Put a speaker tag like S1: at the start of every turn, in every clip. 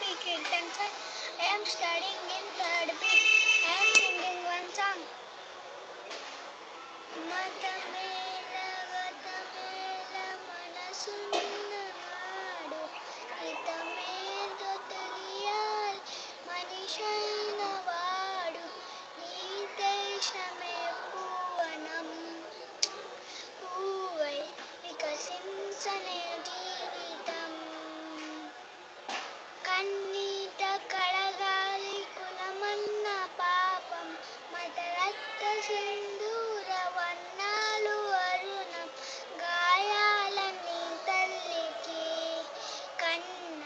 S1: P. Kirtan. I am studying in third B. I am singing one song. మతమేల గతమేల మనసున్నవాడు హితమేదో తెలియాలి మనిషైన వాడు నీ దేశమే పూవనం పూవై వికసించనే జీవితం కన్నీట కడగాలి కులమన్న పాపం మతరక్త సింధూర వర్ణాలు అరుణం గాయాలన్నీ తల్లికి కన్న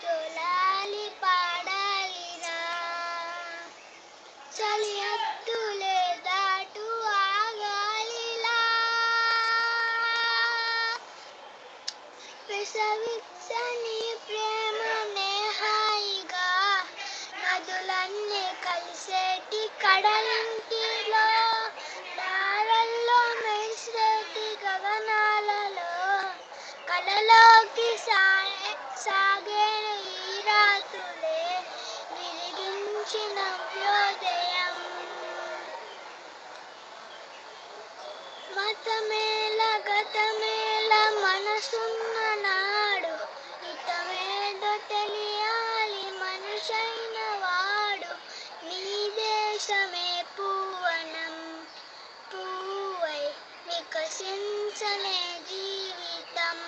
S1: తొలాలి పాడాలిరా చలి హద్దులే దాటు ఆగాలిలా విసవిచ్చని ప్రేమనే హాయిగా నదులన్నీ కలిసేటి కడలింటిలో దారల్లో మెరిసేటి గగనాలలో కలలోకి సాగే ఈ రాత్రులే విరిగించిన నవ్యోదయం మతమేల గతమేల మనసున్న నాడు హితమేదో తెలియాలి మనిషైన వాడు నీ దేశమే పూవనం పూవై వికసించనే జీవితం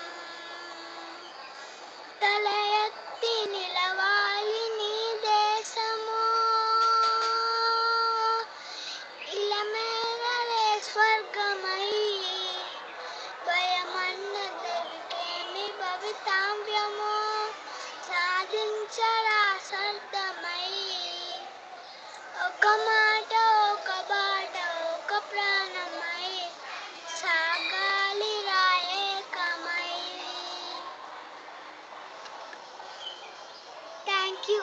S1: తల ఎత్తి నిలవాలి నీ దేశము ఇలమేగలే స్వర్గమై భయమన్నదరికేమి భవితవ్యము సాధించరా సర్దమై ఒక మాట ఒక బాట ఒక ప్రాణమై సాగాలి రాయేకమై థ్యాంక్ యూ